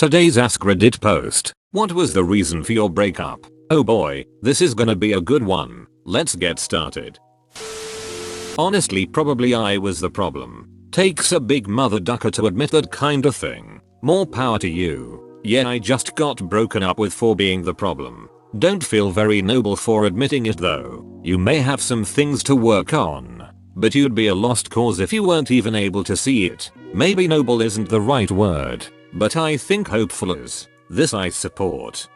Today's AskReddit post. What was the reason for your breakup? Oh boy, this is gonna be a good one. Let's get started. Honestly, probably I was the problem. Takes a big mother ducker to admit that kinda thing. More power to you. Yeah, I just got broken up with for being the problem. Don't feel very noble for admitting it though. You may have some things to work on. But you'd be a lost cause if you weren't even able to see it. Maybe noble isn't the right word, but I think hopeful is. This I support.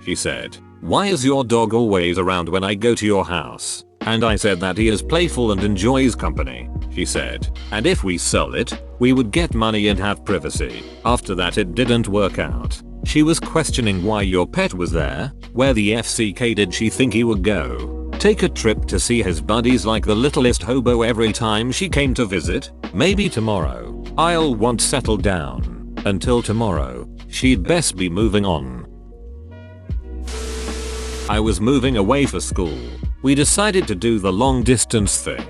She said, "Why is your dog always around when I go to your house?" And I said that he is playful and enjoys company. She said, "And if we sell it, we would get money and have privacy." After that it didn't work out. She was questioning why your pet was there. Where the FCK did she think he would go? Take a trip to see his buddies like the littlest hobo every time she came to visit? Maybe tomorrow. I'll want settle down. Until tomorrow, she'd best be moving on. I was moving away for school. We decided to do the long distance thing.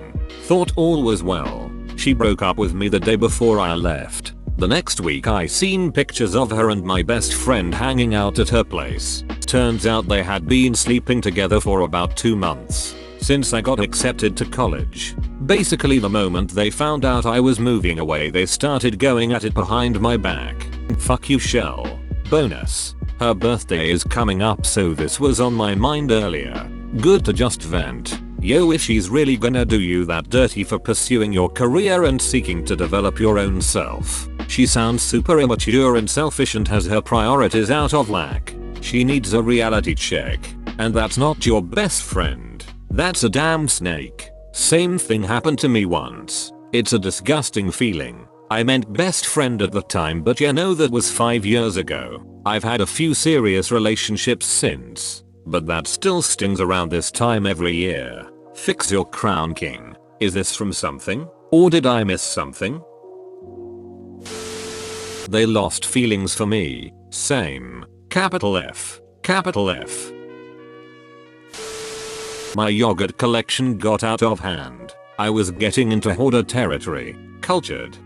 Thought all was well. She broke up with me the day before I left. The next week I seen pictures of her and my best friend hanging out at her place. Turns out they had been sleeping together for about 2 months. Since I got accepted to college. Basically the moment they found out I was moving away they started going at it behind my back. Fuck you, Shell. Bonus. Her birthday is coming up, so this was on my mind earlier. Good to just vent. Yo, if she's really gonna do you that dirty for pursuing your career and seeking to develop your own self. She sounds super immature and selfish and has her priorities out of whack. She needs a reality check. And that's not your best friend. That's a damn snake. Same thing happened to me once. It's a disgusting feeling. I meant best friend at the time, but you know that was 5 years ago. I've had a few serious relationships since. But that still stings around this time every year. Fix your crown, king. Is this from something? Or did I miss something? They lost feelings for me. Same. Capital F. Capital F. My yogurt collection got out of hand. I was getting into hoarder territory. Cultured.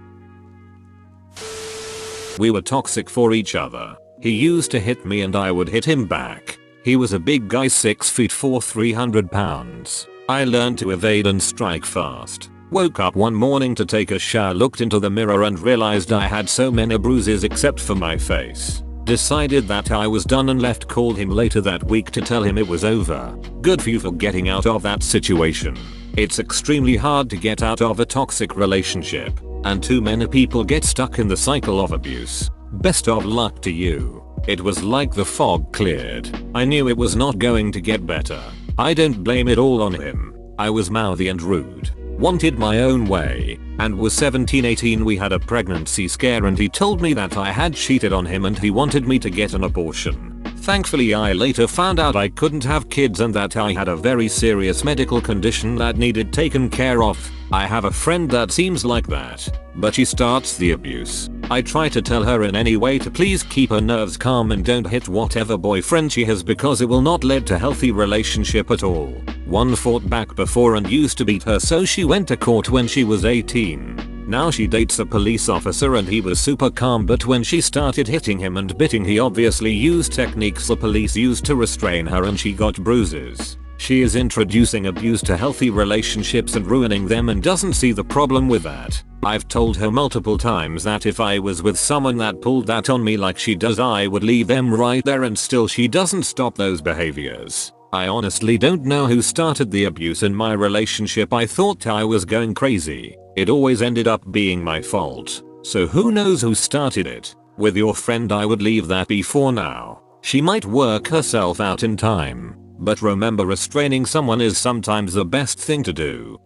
We were toxic for each other. He used to hit me and I would hit him back. He was a big guy, 6 feet 4, 300 pounds. I learned to evade and strike fast. Woke up one morning to take a shower, looked into the mirror and realized I had so many bruises except for my face. Decided that I was done and left. Called him later that week to tell him it was over. Good for you for getting out of that situation. It's extremely hard to get out of a toxic relationship, and too many people get stuck in the cycle of abuse. Best of luck to you. It was like the fog cleared. I knew it was not going to get better. I don't blame it all on him. I was mouthy and rude. Wanted my own way, and was 17-18. We had a pregnancy scare and he told me that I had cheated on him and he wanted me to get an abortion. Thankfully I later found out I couldn't have kids and that I had a very serious medical condition that needed taken care of. I have a friend that seems like that, but she starts the abuse. I try to tell her in any way to please keep her nerves calm and don't hit whatever boyfriend she has because it will not lead to healthy relationship at all. One fought back before and used to beat her, so she went to court when she was 18. Now she dates a police officer and he was super calm, but when she started hitting him and biting he obviously used techniques the police used to restrain her and she got bruises. She is introducing abuse to healthy relationships and ruining them and doesn't see the problem with that. I've told her multiple times that if I was with someone that pulled that on me like she does I would leave them right there, and still she doesn't stop those behaviors. I honestly don't know who started the abuse in my relationship. I thought I was going crazy. It always ended up being my fault. So who knows who started it? With your friend I would leave that be for now. She might work herself out in time. But remember, restraining someone is sometimes the best thing to do.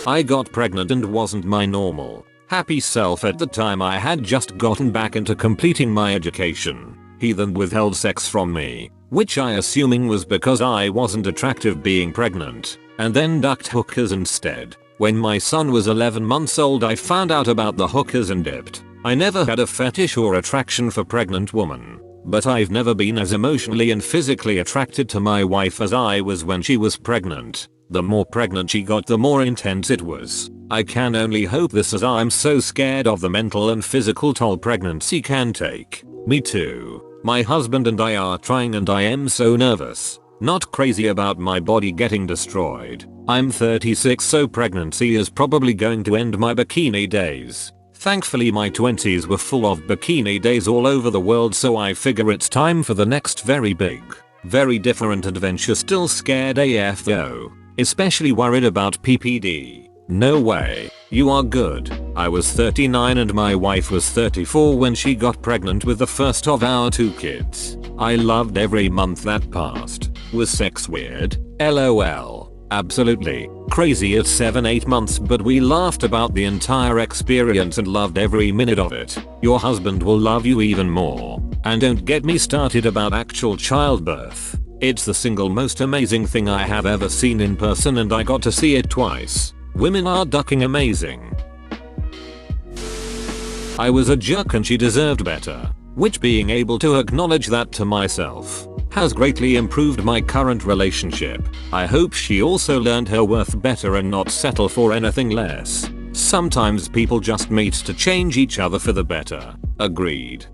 I got pregnant and wasn't my normal, happy self at the time. I had just gotten back into completing my education. He then withheld sex from me, which I assuming was because I wasn't attractive being pregnant, and then ducked hookers instead. When my son was 11 months old I found out about the hookers and dipped. I never had a fetish or attraction for pregnant women. But I've never been as emotionally and physically attracted to my wife as I was when she was pregnant. The more pregnant she got, the more intense it was. I can only hope this, as I'm so scared of the mental and physical toll pregnancy can take. Me too. My husband and I are trying and I am so nervous. Not crazy about my body getting destroyed. I'm 36, so pregnancy is probably going to end my bikini days. Thankfully my 20s were full of bikini days all over the world, so I figure it's time for the next very big, very different adventure. Still scared AF though. Especially worried about PPD. No way. You are good. I was 39 and my wife was 34 when she got pregnant with the first of our 2 kids. I loved every month that passed. Was sex weird? LOL. Absolutely. Crazy at 7-8 months, but we laughed about the entire experience and loved every minute of it. Your husband will love you even more. And don't get me started about actual childbirth. It's the single most amazing thing I have ever seen in person, and I got to see it twice. Women are ducking amazing. I was a jerk and she deserved better. Which, being able to acknowledge that to myself, has greatly improved my current relationship. I hope she also learned her worth better and not settle for anything less. Sometimes people just meet to change each other for the better. Agreed.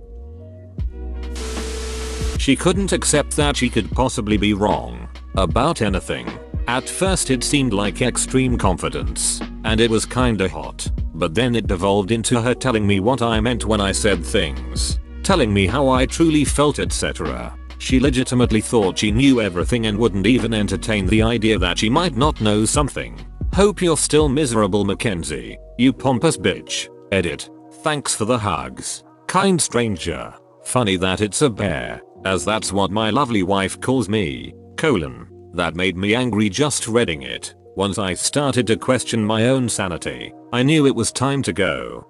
She couldn't accept that she could possibly be wrong about anything. At first it seemed like extreme confidence, and it was kinda hot, but then it devolved into her telling me what I meant when I said things, telling me how I truly felt, etc. She legitimately thought she knew everything and wouldn't even entertain the idea that she might not know something. Hope you're still miserable, Mackenzie. You pompous bitch. Edit. Thanks for the hugs. Kind stranger. Funny that it's a bear, as that's what my lovely wife calls me. That made me angry just reading it. Once I started to question my own sanity, I knew it was time to go.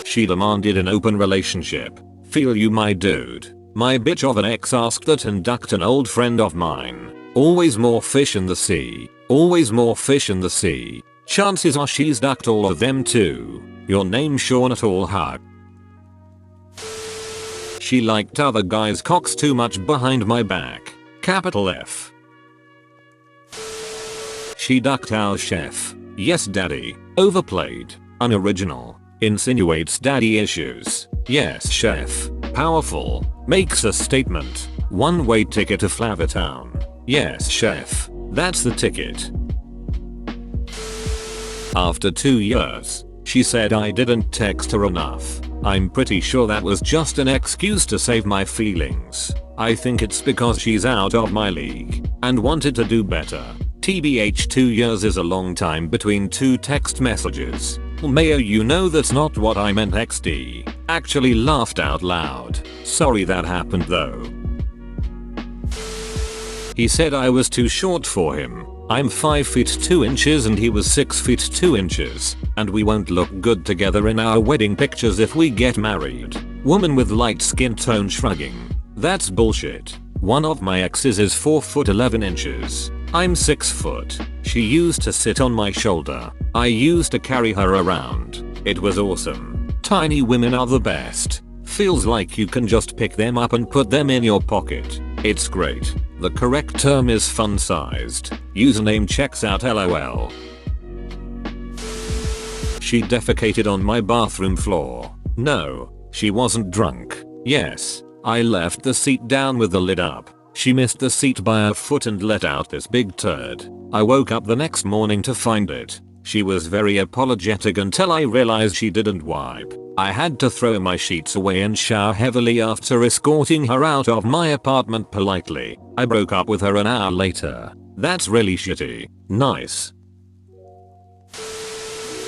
She demanded an open relationship. Feel you, my dude. My bitch of an ex asked that and ducked an old friend of mine. Always more fish in the sea. Always more fish in the sea. Chances are she's ducked all of them too. Your name Sean at all, hug. She liked other guys' cocks too much behind my back. Capital F. She ducked our chef. Yes, daddy. Overplayed. Unoriginal. Insinuates daddy issues. Yes, chef. Powerful. Makes a statement. One-way ticket to Flavortown. Yes, chef. That's the ticket. After 2 years, she said I didn't text her enough. I'm pretty sure that was just an excuse to save my feelings. I think it's because she's out of my league and wanted to do better. TBH, 2 years is a long time between 2 text messages. Mayo, you know that's not what I meant, XD. Actually laughed out loud. Sorry that happened though. He said I was too short for him. I'm 5 feet 2 inches and he was 6 feet 2 inches, and we won't look good together in our wedding pictures if we get married. Woman with light skin tone shrugging. That's bullshit. One of my exes is 4 foot 11 inches. I'm 6 foot. She used to sit on my shoulder. I used to carry her around. It was awesome. Tiny women are the best. Feels like you can just pick them up and put them in your pocket. It's great. The correct term is fun sized. Username checks out, LOL. She defecated on my bathroom floor. No, she wasn't drunk. Yes, I left the seat down with the lid up. She missed the seat by a foot and let out this big turd. I woke up the next morning to find it. She was very apologetic until I realized she didn't wipe. I had to throw my sheets away and shower heavily after escorting her out of my apartment politely. I broke up with her an hour later. That's really shitty. Nice.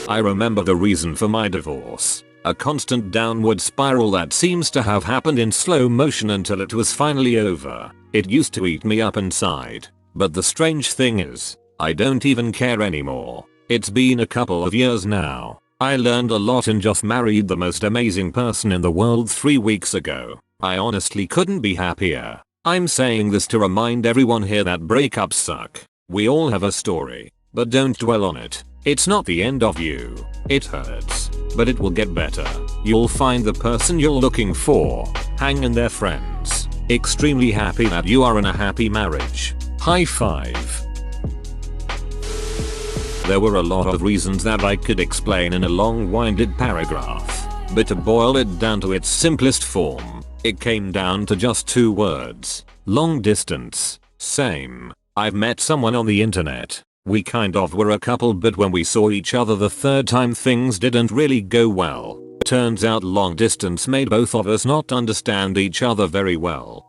I remember the reason for my divorce. A constant downward spiral that seems to have happened in slow motion until it was finally over. It used to eat me up inside. But the strange thing is, I don't even care anymore. It's been a couple of years now. I learned a lot and just married the most amazing person in the world 3 weeks ago. I honestly couldn't be happier. I'm saying this to remind everyone here that breakups suck. We all have a story, but don't dwell on it. It's not the end of you. It hurts, but it will get better. You'll find the person you're looking for. Hang in there, friends. Extremely happy that you are in a happy marriage. High five. There were a lot of reasons that I could explain in a long-winded paragraph, but to boil it down to its simplest form, it came down to just 2 words. Long distance. Same. I've met someone on the internet. We kind of were a couple, but when we saw each other the 3rd time things didn't really go well. Turns out long distance made both of us not understand each other very well.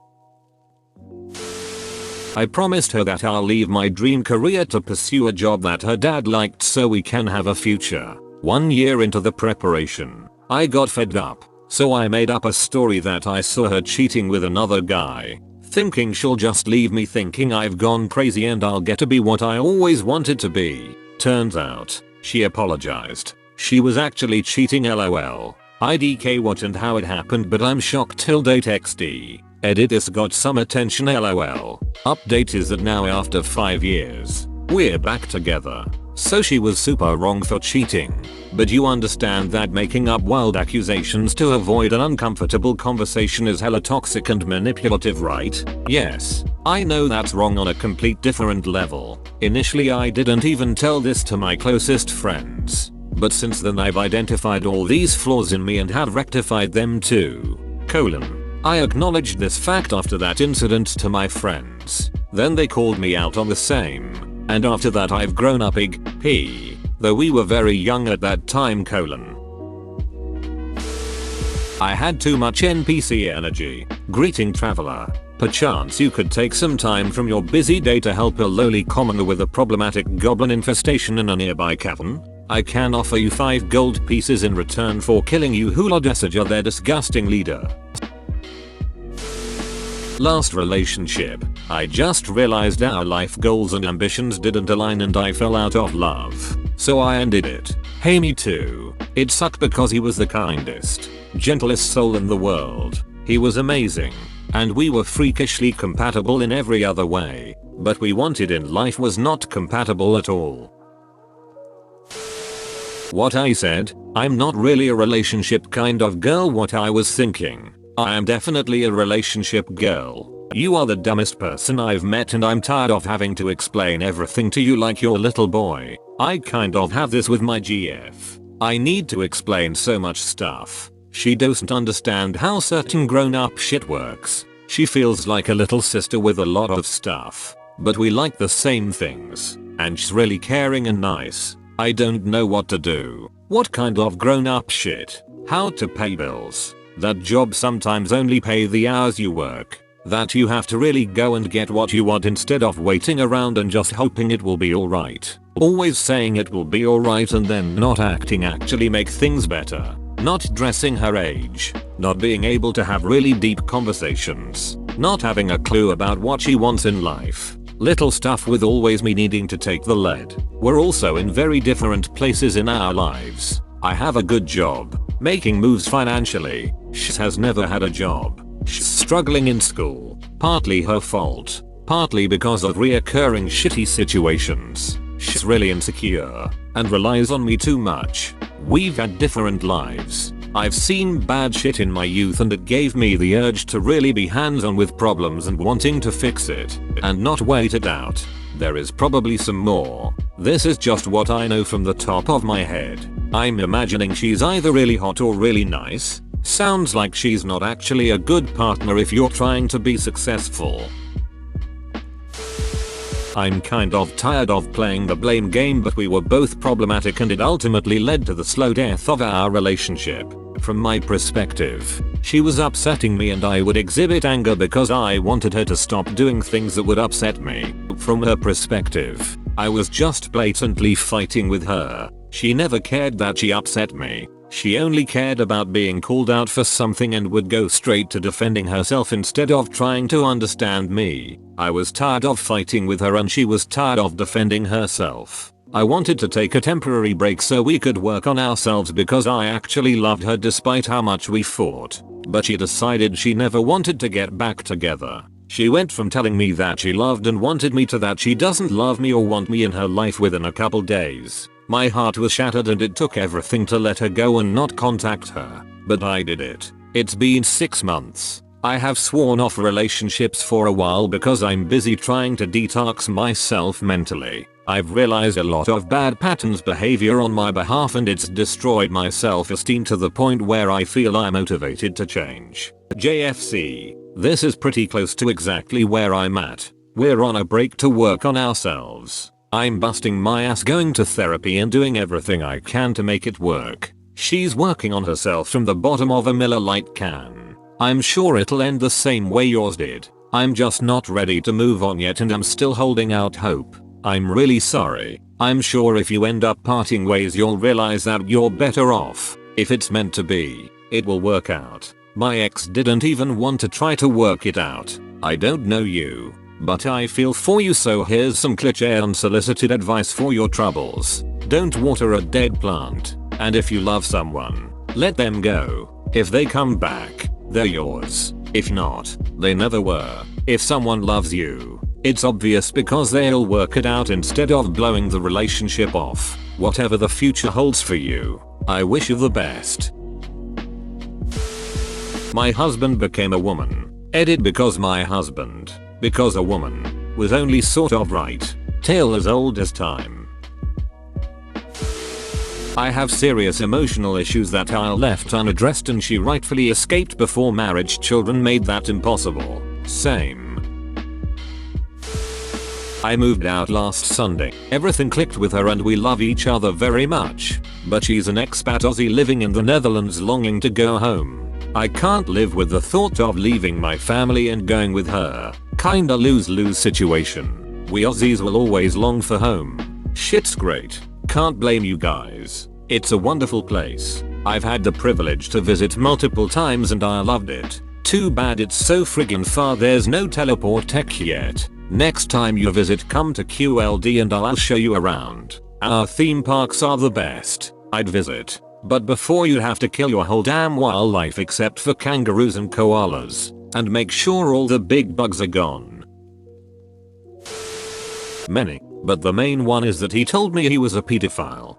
I promised her that I'll leave my dream career to pursue a job that her dad liked so we can have a future. 1 year into the preparation, I got fed up, so I made up a story that I saw her cheating with another guy, thinking she'll just leave me, thinking I've gone crazy and I'll get to be what I always wanted to be. Turns out, she apologized. She was actually cheating, lol. IDK what and how it happened, but I'm shocked till date XD. Edit, this got some attention, lol. Update is that now after 5 years, we're back together. So she was super wrong for cheating. But you understand that making up wild accusations to avoid an uncomfortable conversation is hella toxic and manipulative, right? Yes, I know that's wrong on a complete different level. Initially I didn't even tell this to my closest friends. But since then I've identified all these flaws in me and have rectified them too. I acknowledged this fact after that incident to my friends. Then they called me out on the same. And after that I've grown up big P. Though we were very young at that time. I had too much NPC energy. Greeting traveler. Perchance you could take some time from your busy day to help a lowly commoner with a problematic goblin infestation in a nearby cavern? I can offer you 5 gold pieces in return for killing you Hula Desaja, their disgusting leader. Last relationship. I just realized our life goals and ambitions didn't align and I fell out of love. So I ended it. Hey, me too. It sucked because he was the kindest, gentlest soul in the world. He was amazing. And we were freakishly compatible in every other way. But we wanted in life was not compatible at all. What I said? I'm not really a relationship kind of girl. What I was thinking. I am definitely a relationship girl. You are the dumbest person I've met and I'm tired of having to explain everything to you like your little boy. I kind of have this with my GF. I need to explain so much stuff. She doesn't understand how certain grown-up shit works. She feels like a little sister with a lot of stuff. But we like the same things. And she's really caring and nice. I don't know what to do. What kind of grown-up shit? How to pay bills? That job sometimes only pay the hours you work. That you have to really go and get what you want instead of waiting around and just hoping it will be alright. Always saying it will be alright and then not acting actually make things better. Not dressing her age. Not being able to have really deep conversations. Not having a clue about what she wants in life. Little stuff with always me needing to take the lead. We're also in very different places in our lives. I have a good job. Making moves financially. She has never had a job. She's struggling in school. Partly her fault. Partly because of reoccurring shitty situations. She's really insecure. And relies on me too much. We've had different lives. I've seen bad shit in my youth and it gave me the urge to really be hands-on with problems and wanting to fix it. And not wait it out. There is probably some more. This is just what I know from the top of my head. I'm imagining she's either really hot or really nice. Sounds like she's not actually a good partner if you're trying to be successful. I'm kind of tired of playing the blame game, but we were both problematic and it ultimately led to the slow death of our relationship. From my perspective, she was upsetting me and I would exhibit anger because I wanted her to stop doing things that would upset me. From her perspective, I was just blatantly fighting with her. She never cared that she upset me. She only cared about being called out for something and would go straight to defending herself instead of trying to understand me. I was tired of fighting with her and she was tired of defending herself. I wanted to take a temporary break so we could work on ourselves because I actually loved her despite how much we fought. But she decided she never wanted to get back together. She went from telling me that she loved and wanted me to that she doesn't love me or want me in her life within a couple days. My heart was shattered and it took everything to let her go and not contact her. But I did it. It's been 6 months. I have sworn off relationships for a while because I'm busy trying to detox myself mentally. I've realized a lot of bad patterns behavior on my behalf and it's destroyed my self-esteem to the point where I feel I'm motivated to change. JFC. This is pretty close to exactly where I'm at. We're on a break to work on ourselves. I'm busting my ass going to therapy and doing everything I can to make it work. She's working on herself from the bottom of a Miller Lite can. I'm sure it'll end the same way yours did. I'm just not ready to move on yet and I'm still holding out hope. I'm really sorry. I'm sure if you end up parting ways you'll realize that you're better off. If it's meant to be, it will work out. My ex didn't even want to try to work it out. I don't know you, but I feel for you, so here's some cliché unsolicited advice for your troubles. Don't water a dead plant. And if you love someone, let them go. If they come back, they're yours. If not, they never were. If someone loves you, it's obvious because they'll work it out instead of blowing the relationship off. Whatever the future holds for you, I wish you the best. My husband became a woman. Edit because my husband, because a woman, was only sort of right. Tale as old as time. I have serious emotional issues that I left unaddressed and she rightfully escaped before marriage. Children made that impossible. Same. I moved out last Sunday. Everything clicked with her and we love each other very much. But she's an expat Aussie living in the Netherlands longing to go home. I can't live with the thought of leaving my family and going with her. Kinda lose-lose situation. We Aussies will always long for home. Shit's great. Can't blame you guys. It's a wonderful place. I've had the privilege to visit multiple times and I loved it. Too bad it's so friggin' far there's no teleport tech yet. Next time you visit, come to QLD and I'll show you around. Our theme parks are the best. I'd visit. But before you have to kill your whole damn wildlife except for kangaroos and koalas. And make sure all the big bugs are gone. Many, but the main one is that he told me he was a pedophile.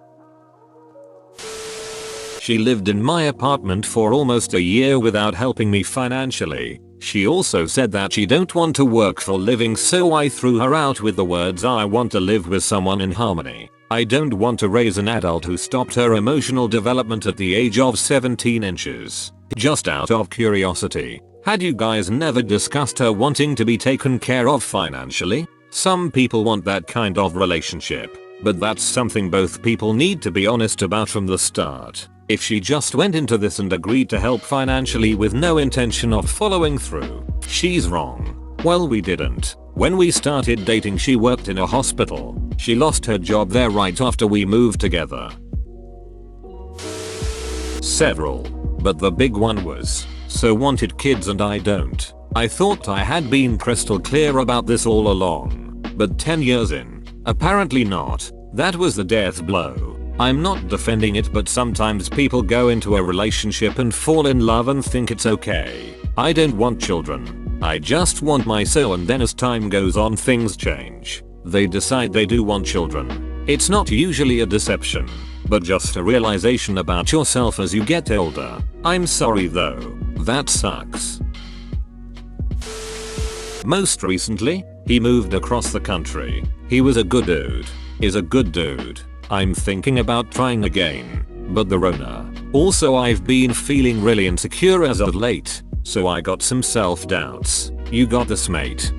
She lived in my apartment for almost a year without helping me financially. She also said that she don't want to work for a living, so I threw her out with the words, I want to live with someone in harmony. I don't want to raise an adult who stopped her emotional development at the age of 17 inches. Just out of curiosity, had you guys never discussed her wanting to be taken care of financially? Some people want that kind of relationship, but that's something both people need to be honest about from the start. If she just went into this and agreed to help financially with no intention of following through, she's wrong. Well, we didn't. When we started dating, she worked in a hospital. She lost her job there right after we moved together. Several. But the big one was, so wanted kids and I don't. I thought I had been crystal clear about this all along. But 10 years in, apparently not. That was the death blow. I'm not defending it, but sometimes people go into a relationship and fall in love and think it's okay. I don't want children. I just want my soul, and then as time goes on things change. They decide they do want children. It's not usually a deception, but just a realization about yourself as you get older. I'm sorry though. That sucks. Most recently, he moved across the country. He was a good dude. Is a good dude. I'm thinking about trying again, but the Rona. Also, I've been feeling really insecure as of late, so I got some self-doubts. You got this, mate.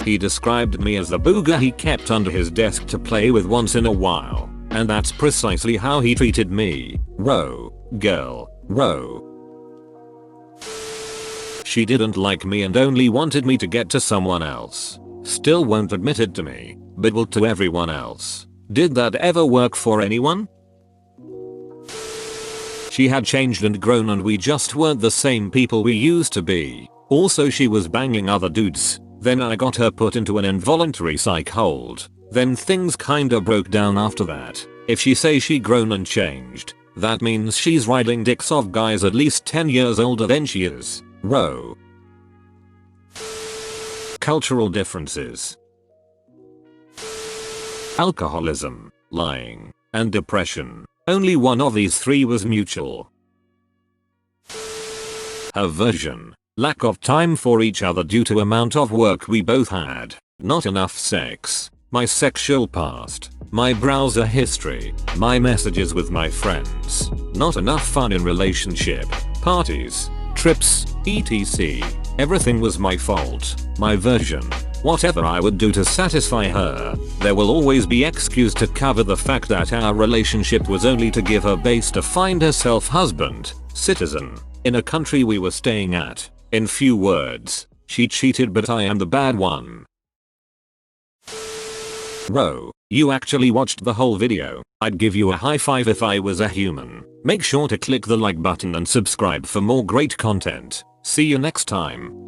He described me as the booger he kept under his desk to play with once in a while, and that's precisely how he treated me. Row, girl, row. She didn't like me and only wanted me to get to someone else. Still won't admit it to me, but will to everyone else. Did that ever work for anyone? She had changed and grown and we just weren't the same people we used to be. Also, she was banging other dudes. Then I got her put into an involuntary psych hold. Then things kinda broke down after that. If she says she grown and changed, that means she's riding dicks of guys at least 10 years older than she is. Row. Cultural differences. Alcoholism, lying, and depression. Only one of these three was mutual. Aversion. Lack of time for each other due to amount of work we both had. Not enough sex. My sexual past. My browser history. My messages with my friends. Not enough fun in relationship. Parties. Trips. etc. Everything was my fault. My version. Whatever I would do to satisfy her, there will always be excuse to cover the fact that our relationship was only to give her base to find herself husband, citizen, in a country we were staying at. In few words, she cheated but I am the bad one. Bro, you actually watched the whole video. I'd give you a high five if I was a human. Make sure to click the like button and subscribe for more great content. See you next time.